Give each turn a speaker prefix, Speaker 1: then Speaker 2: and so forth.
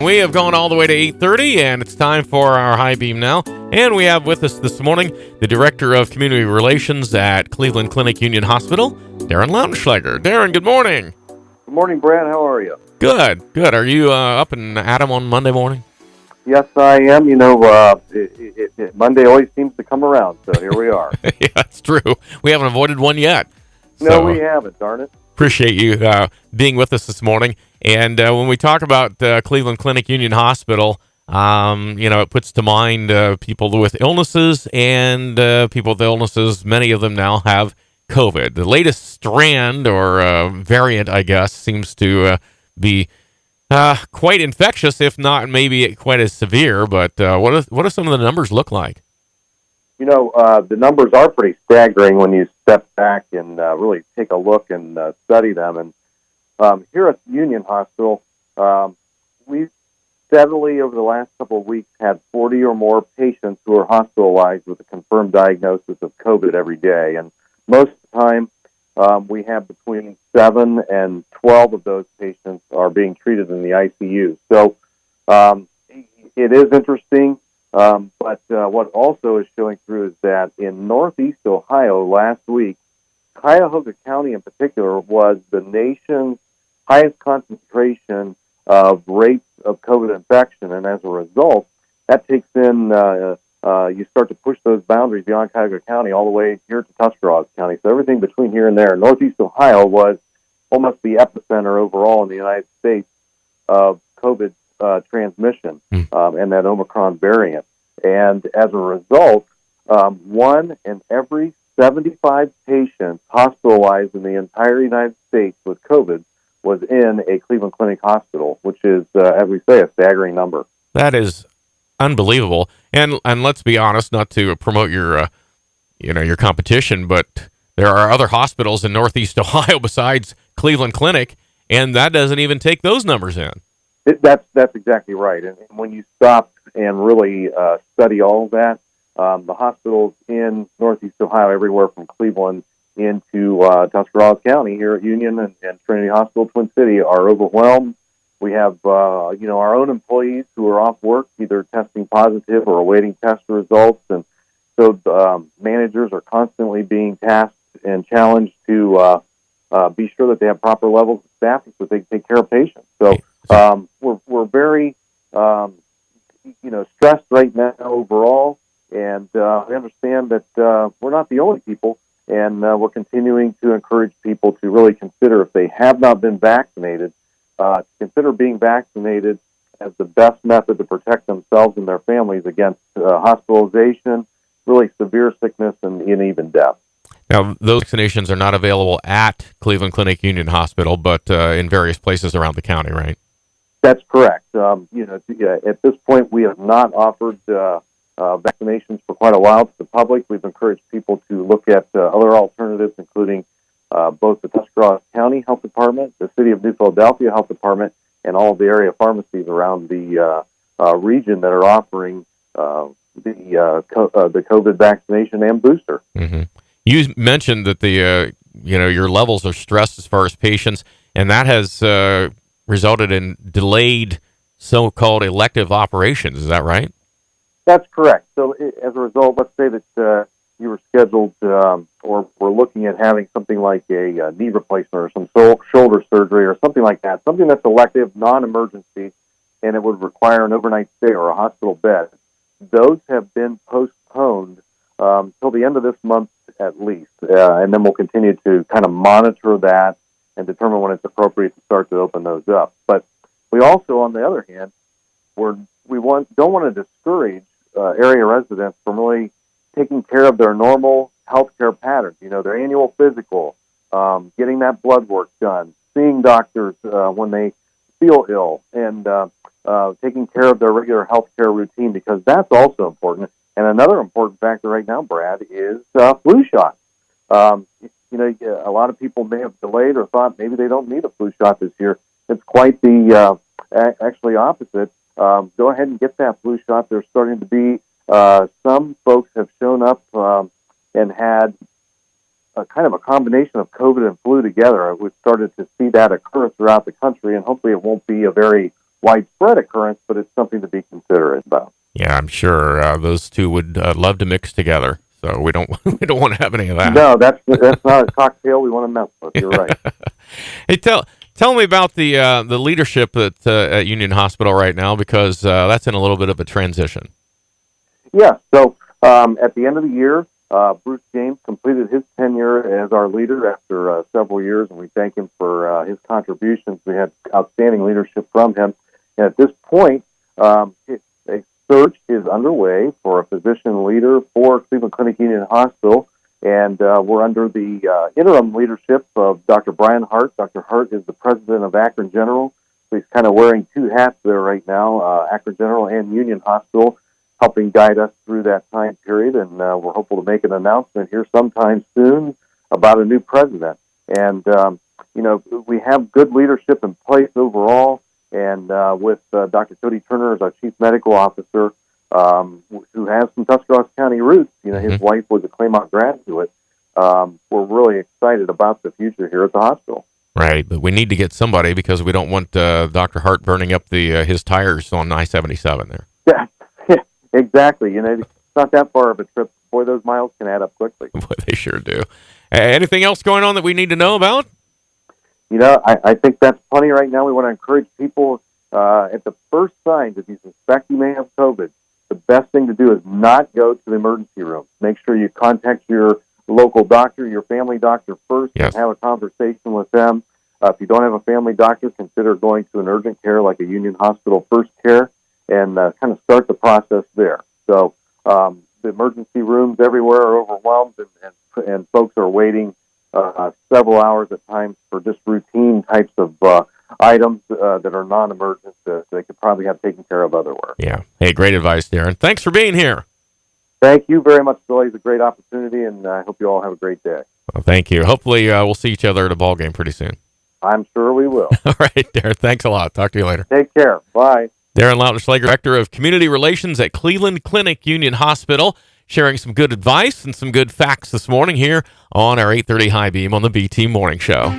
Speaker 1: We have gone all the way to 8:30, and it's time for our High Beam now. And we have with us this morning the Director of Community Relations at Cleveland Clinic Union Hospital, Darrin Lautenschleger. Darrin, good morning.
Speaker 2: Good morning, Brad. How are you?
Speaker 1: Good. Are you up and at 'em on Monday morning?
Speaker 2: Yes, I am. Monday always seems to come around, so here we are.
Speaker 1: Yeah, that's true. We haven't avoided one yet.
Speaker 2: No, we haven't, darn it.
Speaker 1: Appreciate you being with us this morning. And when we talk about Cleveland Clinic Union Hospital, it puts to mind people with illnesses and people with illnesses. Many of them now have COVID. The latest strand or variant, I guess, seems to be quite infectious, if not maybe quite as severe. But what do some of the numbers look like?
Speaker 2: The numbers are pretty staggering when you step back and really take a look and study them. And here at Union Hospital, we've steadily over the last couple of weeks had 40 or more patients who are hospitalized with a confirmed diagnosis of COVID every day. And most of the time, we have between 7 and 12 of those patients are being treated in the ICU. So it is interesting. But what also is showing through is that in Northeast Ohio last week, Cuyahoga County in particular was the nation's highest concentration of rates of COVID infection. And as a result, that takes in, you start to push those boundaries beyond Cuyahoga County all the way here to Tuscarawas County. So everything between here and there. Northeast Ohio was almost the epicenter overall in the United States of COVID transmission and that Omicron variant. And as a result, 1 in every 75 patients hospitalized in the entire United States with COVID was in a Cleveland Clinic hospital, which is, as we say, a staggering number.
Speaker 1: That is unbelievable. And let's be honest, not to promote your competition, but there are other hospitals in Northeast Ohio besides Cleveland Clinic, and that doesn't even take those numbers in.
Speaker 2: That's exactly right. And when you stop and really study all of that, the hospitals in Northeast Ohio, everywhere from Cleveland into Tuscarawas County here at Union and Trinity Hospital, Twin City, are overwhelmed. We have, our own employees who are off work, either testing positive or awaiting test results. And so managers are constantly being tasked and challenged to be sure that they have proper levels of staffing so they can take care of patients. So we're very, stressed right now overall, and we understand that we're not the only people, and we're continuing to encourage people to really consider, if they have not been vaccinated, consider being vaccinated as the best method to protect themselves and their families against hospitalization, really severe sickness, and even death.
Speaker 1: Now, those vaccinations are not available at Cleveland Clinic Union Hospital, but in various places around the county, right?
Speaker 2: That's correct. At this point, we have not offered vaccinations for quite a while to the public. We've encouraged people to look at other alternatives, including both the Tuscarawas County Health Department, the City of New Philadelphia Health Department, and all of the area pharmacies around the region that are offering the COVID vaccination and booster.
Speaker 1: Mm-hmm. You mentioned that your levels are stressed as far as patients, and that has resulted in delayed so-called elective operations. Is that right?
Speaker 2: That's correct. So as a result, let's say that you were scheduled or were looking at having something like a knee replacement or some shoulder surgery or something like that, something that's elective, non-emergency, and it would require an overnight stay or a hospital bed. Those have been postponed till the end of this month at least, and then we'll continue to kind of monitor that and determine when it's appropriate to start to open those up. But we also, on the other hand, don't want to discourage area residents from really taking care of their normal healthcare patterns. Their annual physical, getting that blood work done, seeing doctors when they feel ill, and taking care of their regular healthcare routine, because that's also important. And another important factor right now, Brad, is flu shots. A lot of people may have delayed or thought maybe they don't need a flu shot this year. It's quite the actually opposite. Go ahead and get that flu shot. There's starting to be some folks have shown up and had a kind of a combination of COVID and flu together. We've started to see that occur throughout the country, and hopefully it won't be a very widespread occurrence, but it's something to be considerate about.
Speaker 1: Yeah, I'm sure those two would love to mix together. So we don't we don't want to have any of that.
Speaker 2: No, that's not a cocktail we want to mess with. You're right.
Speaker 1: Hey, tell me about the leadership at Union Hospital right now, because that's in a little bit of a transition.
Speaker 2: Yeah. So at the end of the year, Bruce James completed his tenure as our leader after several years, and we thank him for his contributions. We had outstanding leadership from him. And at this point, a search is underway for a physician leader for Cleveland Clinic Union Hospital, and we're under the interim leadership of Dr. Brian Hart. Dr. Hart is the president of Akron General, so he's kind of wearing two hats there right now, Akron General and Union Hospital, helping guide us through that time period, and we're hopeful to make an announcement here sometime soon about a new president. And, we have good leadership in place overall, and with Dr. Cody Turner as our chief medical officer, who has some Tuscarawas County roots. His wife was a Claymont graduate. We're really excited about the future here at the hospital.
Speaker 1: Right, but we need to get somebody, because we don't want Dr. Hart burning up his tires on I-77 there.
Speaker 2: Yeah, exactly. It's not that far of a trip. Boy, those miles can add up quickly.
Speaker 1: Boy, they sure do. Anything else going on that we need to know about?
Speaker 2: I think that's plenty right now. We want to encourage people at the first signs, if you suspect you may have COVID, the best thing to do is not go to the emergency room. Make sure you contact your local doctor, your family doctor first,
Speaker 1: Yes.
Speaker 2: and have a conversation with them. If you don't have a family doctor, consider going to an urgent care like a Union Hospital First Care, and kind of start the process there. So the emergency rooms everywhere are overwhelmed, and folks are waiting several hours at times for just routine types of items that are non-emergent that they could probably have taken care of otherwise.
Speaker 1: Yeah. Hey, great advice, Darrin. Thanks for being here.
Speaker 2: Thank you very much, Billy. It's a great opportunity, and I hope you all have a great day.
Speaker 1: Well, thank you. Hopefully we'll see each other at a ball game pretty soon.
Speaker 2: I'm sure we will.
Speaker 1: All right, Darrin. Thanks a lot. Talk to you later.
Speaker 2: Take care. Bye.
Speaker 1: Darrin Lautenschleger, Director of Community Relations at Cleveland Clinic Union Hospital, sharing some good advice and some good facts this morning here on our 8:30 High Beam on the BT Morning Show.